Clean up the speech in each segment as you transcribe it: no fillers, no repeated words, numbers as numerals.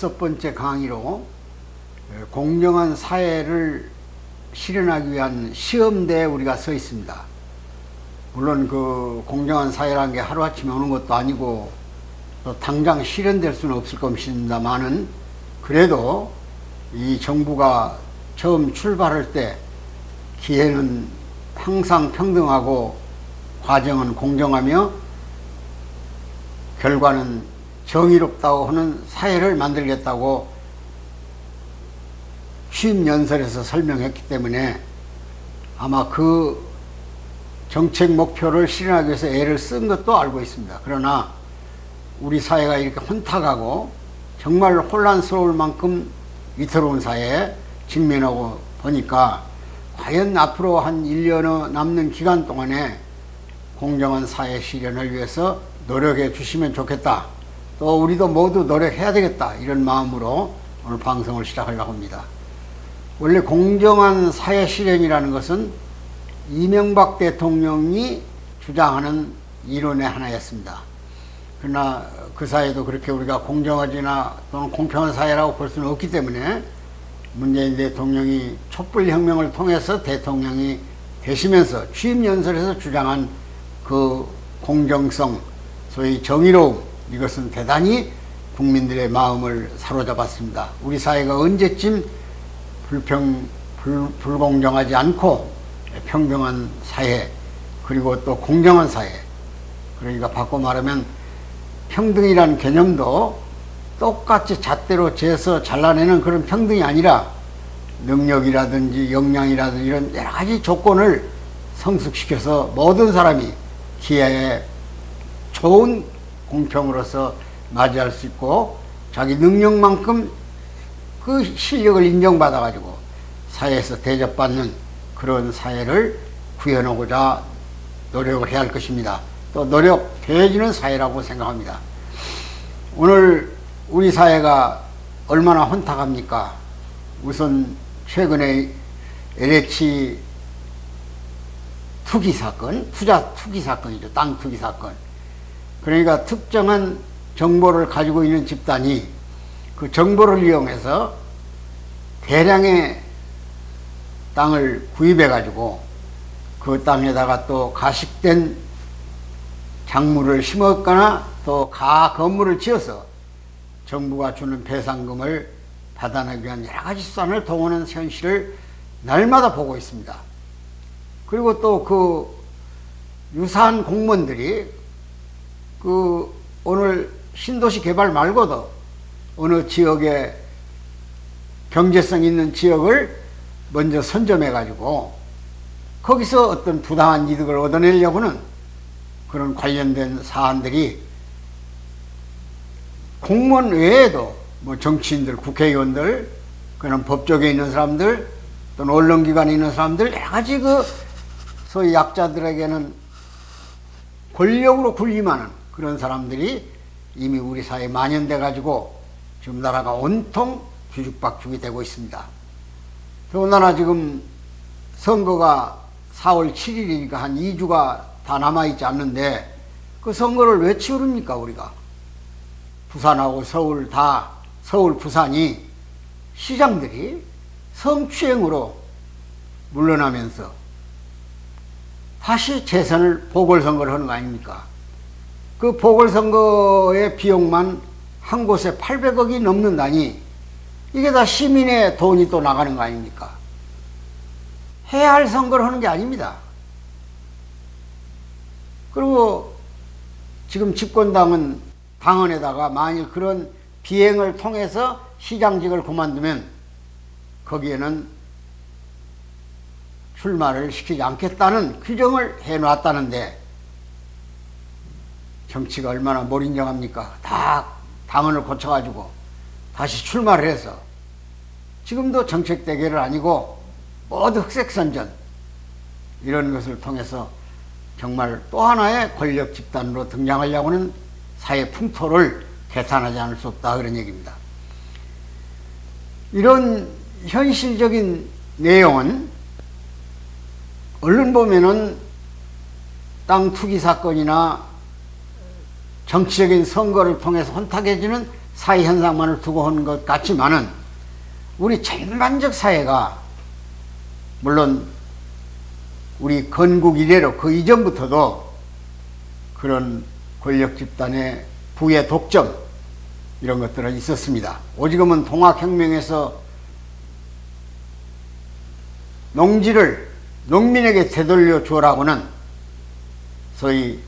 6번째 강의로 공정한 사회를 실현하기 위한 시험대에 우리가 서 있습니다. 물론 그 공정한 사회라는 게 하루아침에 오는 것도 아니고 또 당장 실현될 수는 없을 것입니다만은, 그래도 이 정부가 처음 출발할 때 기회는 항상 평등하고 과정은 공정하며 결과는 정의롭다고 하는 사회를 만들겠다고 취임연설에서 설명했기 때문에 아마 그 정책 목표를 실현하기 위해서 애를 쓴 것도 알고 있습니다. 그러나 우리 사회가 이렇게 혼탁하고 정말 혼란스러울 만큼 위태로운 사회에 직면하고 보니까 과연 앞으로 한 1년 남는 기간 동안에 공정한 사회 실현을 위해서 노력해 주시면 좋겠다. 또 우리도 모두 노력해야 되겠다. 이런 마음으로 오늘 방송을 시작하려고 합니다. 원래 공정한 사회 실현이라는 것은 이명박 대통령이 주장하는 이론의 하나였습니다. 그러나 그 사회도 그렇게 우리가 공정하지나 또는 공평한 사회라고 볼 수는 없기 때문에 문재인 대통령이 촛불혁명을 통해서 대통령이 되시면서 취임연설에서 주장한 그 공정성, 소위 정의로움, 이것은 대단히 국민들의 마음을 사로잡았습니다. 우리 사회가 언제쯤 불공정하지 않고 평등한 사회, 그리고 또 공정한 사회, 그러니까 바꿔 말하면 평등이라는 개념도 똑같이 잣대로 재서 잘라내는 그런 평등이 아니라 능력이라든지 역량이라든지 이런 여러 가지 조건을 성숙시켜서 모든 사람이 기회에 좋은 공평으로서 맞이할 수 있고 자기 능력만큼 그 실력을 인정받아 가지고 사회에서 대접받는 그런 사회를 구현하고자 노력을 해야 할 것입니다. 또 노력해지는 사회라고 생각합니다. 오늘 우리 사회가 얼마나 혼탁합니까? 우선 최근에 LH 투기 사건, 투자 투기 사건이죠. 땅 투기 사건. 그러니까 특정한 정보를 가지고 있는 집단이 그 정보를 이용해서 대량의 땅을 구입해 가지고 그 땅에다가 또 가식된 작물을 심었거나 또 가건물을 지어서 정부가 주는 배상금을 받아내기 위한 여러 가지 수단을 동원하는 현실을 날마다 보고 있습니다. 그리고 또 그 유사한 공무원들이 그 오늘 신도시 개발 말고도 어느 지역에 경제성 있는 지역을 먼저 선점해 가지고 거기서 어떤 부당한 이득을 얻어내려고는 그런 관련된 사안들이 공무원 외에도 뭐 정치인들, 국회의원들, 그런 법조계에 있는 사람들, 또는 언론기관에 있는 사람들, 여러 가지 그 소위 약자들에게는 권력으로 군림하는 그런 사람들이 이미 우리 사회에 만연돼 가지고 지금 나라가 온통 뒤죽박죽이 되고 있습니다. 더군다나 지금 선거가 4월 7일이니까 한 2주가 다 남아있지 않는데 그 선거를 왜 치릅니까 우리가? 부산하고 서울, 부산이 시장들이 성추행으로 물러나면서 다시 재선을 보궐선거를 하는 거 아닙니까? 그 보궐선거의 비용만 한 곳에 800억이 넘는다니 이게 다 시민의 돈이 또 나가는 거 아닙니까? 해야 할 선거를 하는 게 아닙니다. 그리고 지금 집권당은 당헌에다가 만일 그런 비행을 통해서 시장직을 그만두면 거기에는 출마를 시키지 않겠다는 규정을 해놨다는데 정치가 얼마나 몰인정합니까? 다 당헌을 고쳐가지고 다시 출마를 해서 지금도 정책 대결을 아니고 모두 흑색선전 이런 것을 통해서 정말 또 하나의 권력 집단으로 등장하려고 하는 사회 풍토를 개탄하지 않을 수 없다, 그런 얘기입니다. 이런 현실적인 내용은 언론 보면은 땅 투기 사건이나 정치적인 선거를 통해서 혼탁해지는 사회 현상만을 두고 하는 것 같지만은 우리 전반적 사회가 물론 우리 건국 이래로 그 이전부터도 그런 권력 집단의 부의 독점 이런 것들은 있었습니다. 오지금은 동학혁명에서 농지를 농민에게 되돌려 주라고는 소위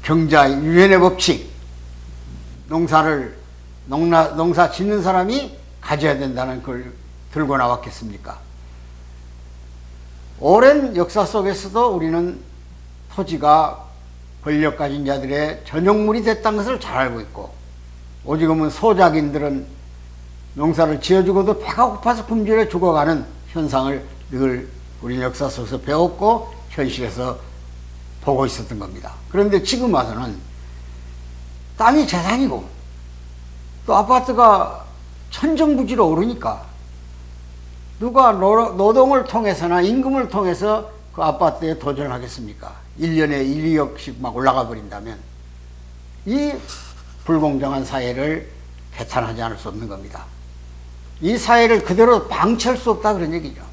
경자 유연의 법칙, 농사 짓는 사람이 가져야 된다는 걸 들고 나왔겠습니까? 오랜 역사 속에서도 우리는 토지가 권력 가진 자들의 전용물이 됐다는 것을 잘 알고 있고, 오지금은 소작인들은 농사를 지어주고도 배가 고파서 굶주려 죽어가는 현상을 늘 우리 역사 속에서 배웠고 현실에서 보고 있었던 겁니다. 그런데 지금 와서는 땅이 재산이고 또 아파트가 천정부지로 오르니까 누가 노동을 통해서나 임금을 통해서 그 아파트에 도전을 하겠습니까? 1년에 1, 2억씩 막 올라가 버린다면 이 불공정한 사회를 개탄하지 않을 수 없는 겁니다. 이 사회를 그대로 방치할 수 없다 그런 얘기죠.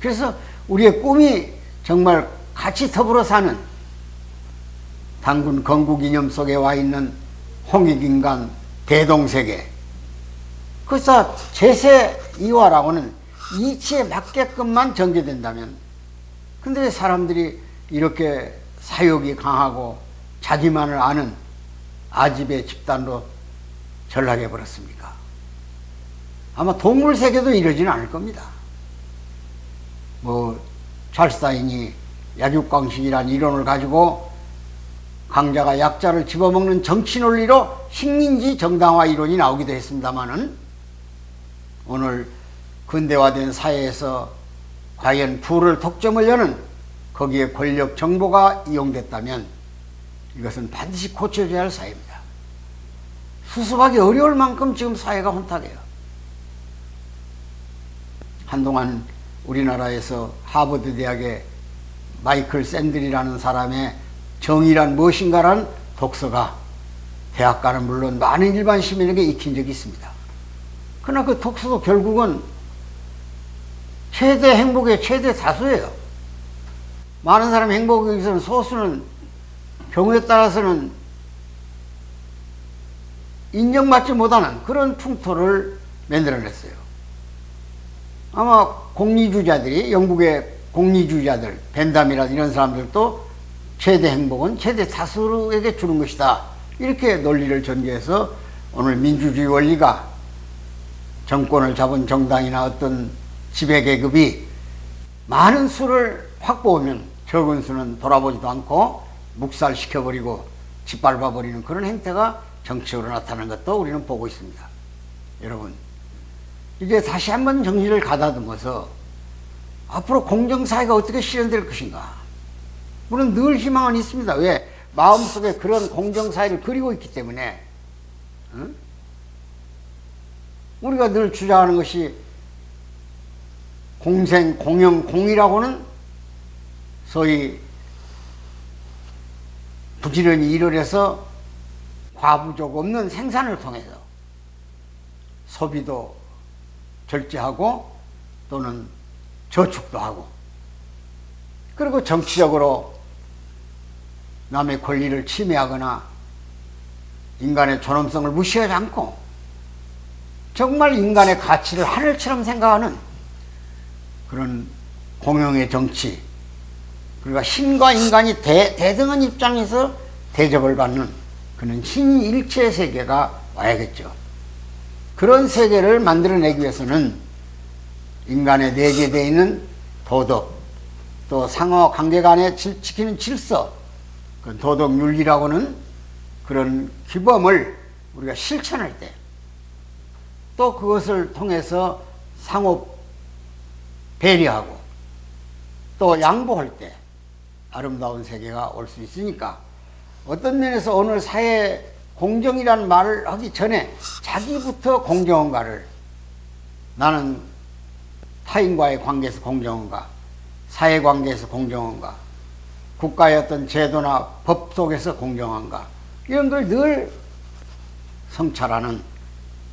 그래서 우리의 꿈이 정말 같이 더불어 사는 단군 건국 이념 속에 와 있는 홍익인간 대동세계, 그래서 제세 이화라고는 이치에 맞게끔만 전개된다면, 근데 왜 사람들이 이렇게 사욕이 강하고 자기만을 아는 아집의 집단으로 전락해 버렸습니까? 아마 동물 세계도 이러지는 않을 겁니다. 찰스 다윈이 약육강식이라는 이론을 가지고 강자가 약자를 집어먹는 정치 논리로 식민지 정당화 이론이 나오기도 했습니다마는, 오늘 근대화된 사회에서 과연 부를 독점하려는 거기에 권력 정보가 이용됐다면 이것은 반드시 고쳐져야 할 사회입니다. 수습하기 어려울 만큼 지금 사회가 혼탁해요. 한동안 우리나라에서 하버드 대학의 마이클 샌들이라는 사람의 정의란 무엇인가라는 독서가 대학가는 물론 많은 일반 시민에게 익힌 적이 있습니다. 그러나 그 독서도 결국은 최대 행복의 최대 다수예요. 많은 사람의 행복에 위해서는 소수는 경우에 따라서는 인정받지 못하는 그런 풍토를 만들어냈어요. 아마 공리주의자들이, 영국의 공리주의자들, 벤담이라든 이런 사람들도 최대 행복은 최대 다수에게 주는 것이다, 이렇게 논리를 전개해서 오늘 민주주의 원리가 정권을 잡은 정당이나 어떤 지배계급이 많은 수를 확보하면 적은 수는 돌아보지도 않고 묵살시켜버리고 짓밟아버리는 그런 행태가 정치적으로 나타나는 것도 우리는 보고 있습니다. 여러분, 이제 다시 한번 정신을 가다듬어서 앞으로 공정사회가 어떻게 실현될 것인가. 물론 늘 희망은 있습니다. 왜? 마음속에 그런 공정사회를 그리고 있기 때문에. 응? 우리가 늘 주장하는 것이 공생, 공영, 공이라고는 소위 부지런히 일을 해서 과부족 없는 생산을 통해서 소비도 절제하고 또는 저축도 하고, 그리고 정치적으로 남의 권리를 침해하거나 인간의 존엄성을 무시하지 않고 정말 인간의 가치를 하늘처럼 생각하는 그런 공영의 정치, 그리고 신과 인간이 대등한 입장에서 대접을 받는 그런 신일체 세계가 와야겠죠. 그런 세계를 만들어내기 위해서는 인간에 내재되어 있는 도덕, 또 상호 관계 간에 지키는 질서, 그 도덕 윤리라고는 그런 규범을 우리가 실천할 때, 또 그것을 통해서 상호 배려하고 또 양보할 때 아름다운 세계가 올 수 있으니까, 어떤 면에서 오늘 사회 공정이라는 말을 하기 전에 자기부터 공정한가를, 나는 타인과의 관계에서 공정한가, 사회관계에서 공정한가, 국가의 어떤 제도나 법 속에서 공정한가, 이런 걸 늘 성찰하는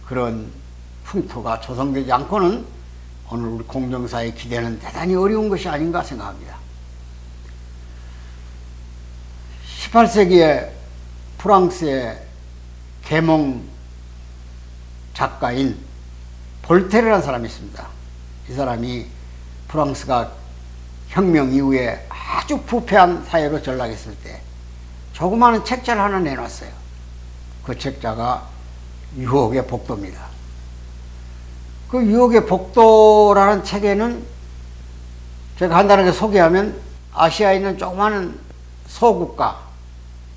그런 풍토가 조성되지 않고는 오늘 우리 공정사의 기대는 대단히 어려운 것이 아닌가 생각합니다. 18세기에 프랑스의 계몽 작가인 볼테르라는 사람이 있습니다. 이 사람이 프랑스가 혁명 이후에 아주 부패한 사회로 전락했을 때 조그마한 책자를 하나 내놨어요. 그 책자가 유혹의 복도입니다. 그 유혹의 복도라는 책에는 제가 간단하게 소개하면 아시아에 있는 조그마한 소국가,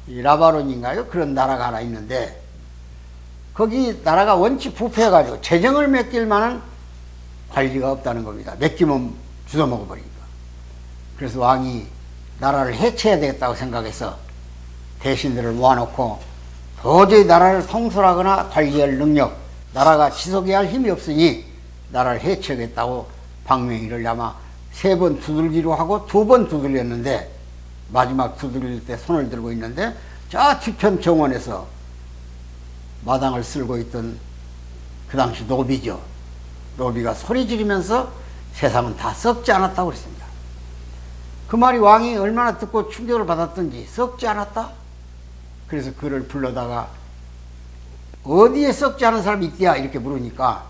라바론인가요? 그런 나라가 하나 있는데 거기 나라가 원체 부패해가지고 재정을 맡길 만한 관리가 없다는 겁니다. 맡기면 주워먹어버리니까. 그래서 왕이 나라를 해체해야 되겠다고 생각해서 대신들을 모아놓고 도저히 나라를 통솔하거나 관리할 능력, 나라가 지속해야 할 힘이 없으니 나라를 해체하겠다고 방명이를 아마 3번 두들기로 하고 2번 두들렸는데 마지막 두들릴 때 손을 들고 있는데 저 뒤편 정원에서 마당을 쓸고 있던 그 당시 노비죠. 노비가 소리 지르면서 세상은 다 썩지 않았다고 그랬습니다. 그 말이 왕이 얼마나 듣고 충격을 받았던지 썩지 않았다? 그래서 그를 불러다가 어디에 썩지 않은 사람이 있대야 이렇게 물으니까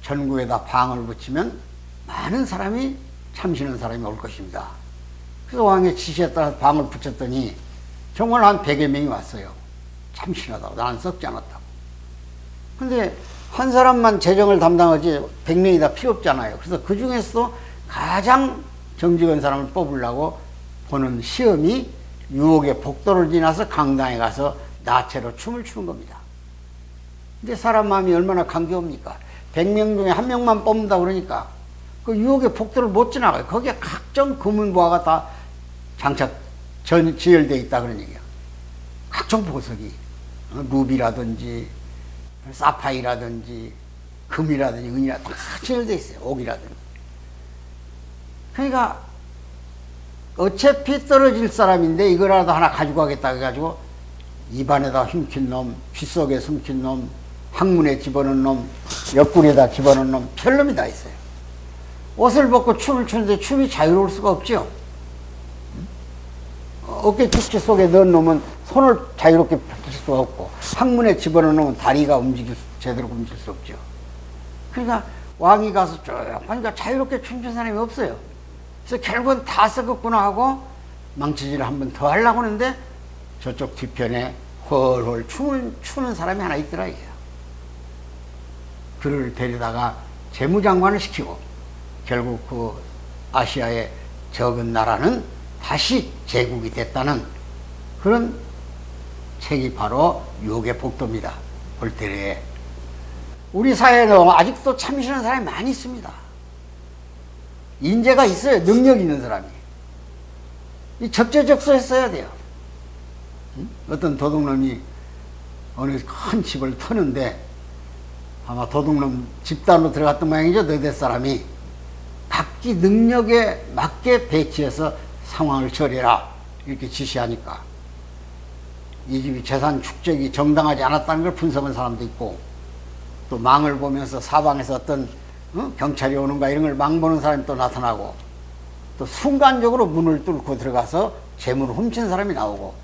전국에다 방을 붙이면 많은 사람이 참시는 사람이 올 것입니다. 그래서 왕의 지시에 따라서 방을 붙였더니 정말 한 100여 명이 왔어요. 참신하다고. 나는 썩지 않았다고. 근데 한 사람만 재정을 담당하지 100명이 다 필요 없잖아요. 그래서 그 중에서도 가장 정직한 사람을 뽑으려고 보는 시험이 유혹의 복도를 지나서 강당에 가서 나체로 춤을 추는 겁니다. 근데 사람 마음이 얼마나 간교합니까? 100명 중에 한 명만 뽑는다 그러니까 그 유혹의 복도를 못 지나가요. 거기에 각종 금은보화가 다 지혈되어 있다 그런 얘기야. 각종 보석이 루비라든지 사파이라든지 금이라든지 은이라든지 다 지혈되어 있어요. 옥이라든지. 그러니까 어차피 떨어질 사람인데 이거라도 하나 가지고 가겠다 해가지고 입안에다 흉킨 놈, 귓속에 숨긴 놈, 항문에 집어넣은 놈, 옆구리에다 집어넣은 놈, 별놈이 다 있어요. 옷을 벗고 춤을 추는데 춤이 자유로울 수가 없죠. 어깨 축지 속에 넣은 놈은 손을 자유롭게 펼칠 수가 없고 항문에 집어넣은 놈은 다리가 제대로 움직일 수 없죠. 그러니까 왕이 가서 쭉 하니까 자유롭게 춤추는 사람이 없어요. 그래서 결국은 다 썩었구나 하고 망치질을 한 번 더 하려고 하는데 저쪽 뒤편에 헐헐 춤을 추는 사람이 하나 있더라 이게요. 그를 데려다가 재무장관을 시키고 결국 그 아시아의 적은 나라는 다시 제국이 됐다는 그런 책이 바로 유혹의 복도입니다. 볼테르의. 우리 사회에는 아직도 참신한 사람이 많이 있습니다. 인재가 있어요. 능력 있는 사람이. 이 적재적소에 써야 돼요. 어떤 도둑놈이 어느 큰 집을 터는데 아마 도둑놈 집단으로 들어갔던 모양이죠. 너댓 사람이 각기 능력에 맞게 배치해서 상황을 처리해라 이렇게 지시하니까 이 집이 재산 축적이 정당하지 않았다는 걸 분석한 사람도 있고 또 망을 보면서 사방에서 어떤 경찰이 오는가 이런 걸 망 보는 사람이 또 나타나고 또 순간적으로 문을 뚫고 들어가서 재물을 훔친 사람이 나오고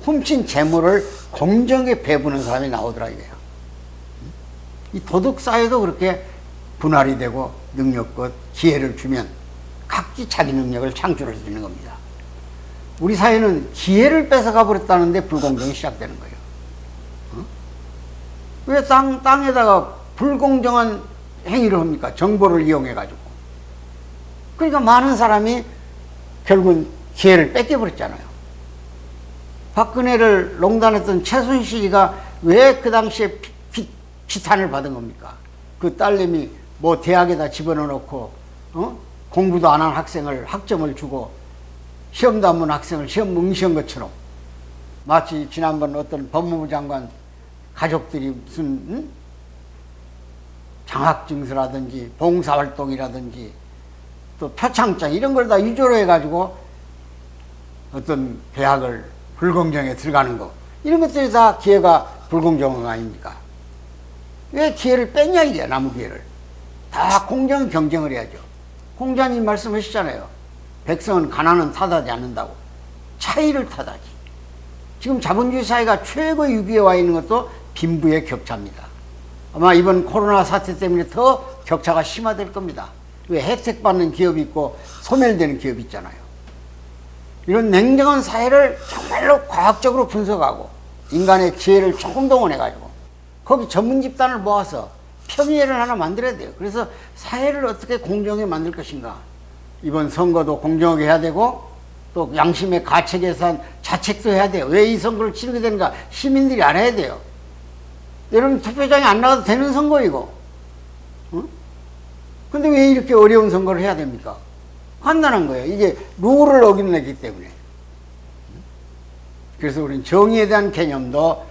훔친 재물을 공정하게 배부는 사람이 나오더라 이거예요. 이 도덕사회도 그렇게 분할이 되고 능력껏 기회를 주면 각기 자기 능력을 창출할 수 있는 겁니다. 우리 사회는 기회를 뺏어가 버렸다는데 불공정이 시작되는 거예요. 왜 땅에다가 불공정한 행위를 합니까? 정보를 이용해가지고. 그러니까 많은 사람이 결국은 기회를 뺏겨버렸잖아요. 박근혜를 농단했던 최순실이가 왜 그 당시에 비탄을 받은 겁니까? 그 딸내미 뭐 대학에다 집어넣어 놓고 공부도 안 한 학생을 학점을 주고 시험도 안 본 학생을 시험 응시한 것처럼 마치 지난번 어떤 법무부 장관 가족들이 무슨 장학증서라든지 봉사활동이라든지 또 표창장 이런 걸 다 위조로 해가지고 어떤 대학을 불공정에 들어가는 거 이런 것들이 다 기회가 불공정한 거 아닙니까? 왜 기회를 뺐냐 이게 남의 기회를. 다 공정 경쟁을 해야죠. 공자님 말씀하시잖아요. 백성은 가난은 탓하지 않는다고. 차이를 탓하지. 지금 자본주의 사회가 최고 위기에 와 있는 것도 빈부의 격차입니다. 아마 이번 코로나 사태 때문에 더 격차가 심화될 겁니다. 왜 혜택 받는 기업이 있고 소멸되는 기업이 있잖아요. 이런 냉정한 사회를 정말로 과학적으로 분석하고 인간의 지혜를 총동원해가지고 거기 전문 집단을 모아서 평의회를 하나 만들어야 돼요. 그래서 사회를 어떻게 공정하게 만들 것인가. 이번 선거도 공정하게 해야 되고 또 양심의 가책에 대한 자책도 해야 돼요. 왜 이 선거를 치르게 되는가 시민들이 알아야 돼요. 여러분 투표장에 안 나가도 되는 선거이고, 응? 근데 왜 이렇게 어려운 선거를 해야 됩니까? 간단한 거예요. 이게 룰을 어기기 때문에. 그래서 우리는 정의에 대한 개념도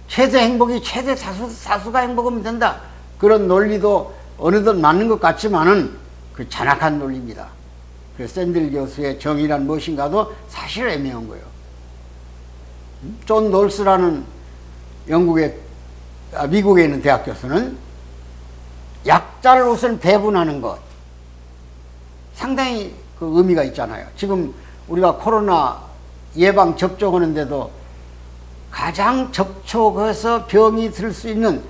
최대 행복이 최대 다수가 행복하면 된다. 그런 논리도 어느덧 맞는 것 같지만은 그 잔악한 논리입니다. 그래서 샌들 교수의 정의란 무엇인가도 사실 애매한 거예요. 존 놀스라는 미국에 있는 대학 교수는 약자를 우선 배분하는 것 상당히 그 의미가 있잖아요. 지금 우리가 코로나 예방 접종하는데도 가장 접촉해서 병이 들 수 있는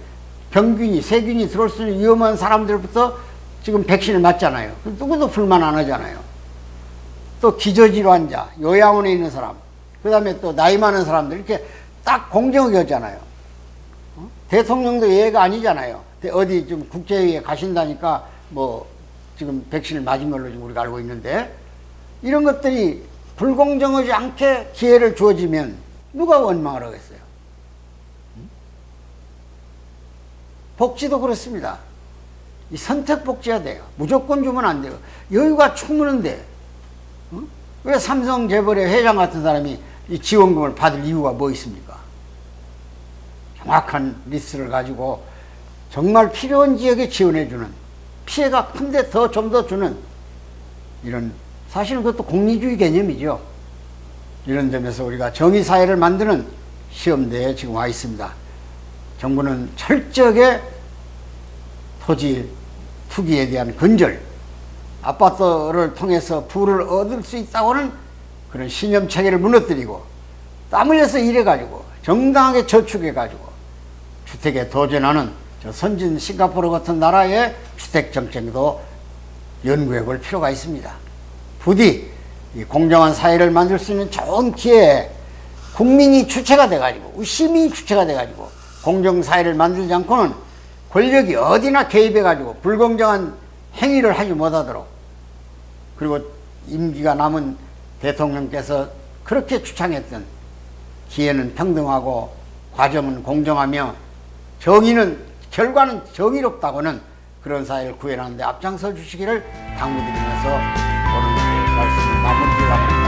병균이, 세균이 들어올 수 있는 위험한 사람들부터 지금 백신을 맞잖아요. 누구도 불만 안 하잖아요. 또 기저질환자, 요양원에 있는 사람, 그 다음에 또 나이 많은 사람들 이렇게 딱 공정하게 하잖아요. 대통령도 예외가 아니잖아요. 어디 좀 국제회의에 가신다니까 뭐 지금 백신을 맞은 걸로 지금 우리가 알고 있는데 이런 것들이 불공정하지 않게 기회를 주어지면 누가 원망을 하겠어요? 복지도 그렇습니다. 이 선택 복지해야 돼요. 무조건 주면 안 돼요. 여유가 충분한데 왜 삼성 재벌의 회장 같은 사람이 이 지원금을 받을 이유가 뭐 있습니까? 정확한 리스트를 가지고 정말 필요한 지역에 지원해주는, 피해가 큰데 좀 더 주는, 이런, 사실은 그것도 공리주의 개념이죠. 이런 점에서 우리가 정의사회를 만드는 시험대에 지금 와 있습니다. 정부는 철저하게 토지 투기에 대한 근절, 아파트를 통해서 부를 얻을 수 있다고는 그런 신념체계를 무너뜨리고 땀 흘려서 일해가지고 정당하게 저축해가지고 주택에 도전하는 저 선진 싱가포르 같은 나라의 주택 정책도 연구해 볼 필요가 있습니다. 부디 이 공정한 사회를 만들 수 있는 좋은 기회에 국민이 주체가 돼가지고 시민이 주체가 돼가지고 공정사회를 만들지 않고는 권력이 어디나 개입해가지고 불공정한 행위를 하지 못하도록, 그리고 임기가 남은 대통령께서 그렇게 주창했던 기회는 평등하고 과정은 공정하며 결과는 정의롭다고는 그런 사회를 구현하는 데 앞장서 주시기를 당부드리면서 오늘 말씀을 마무리하겠습니다.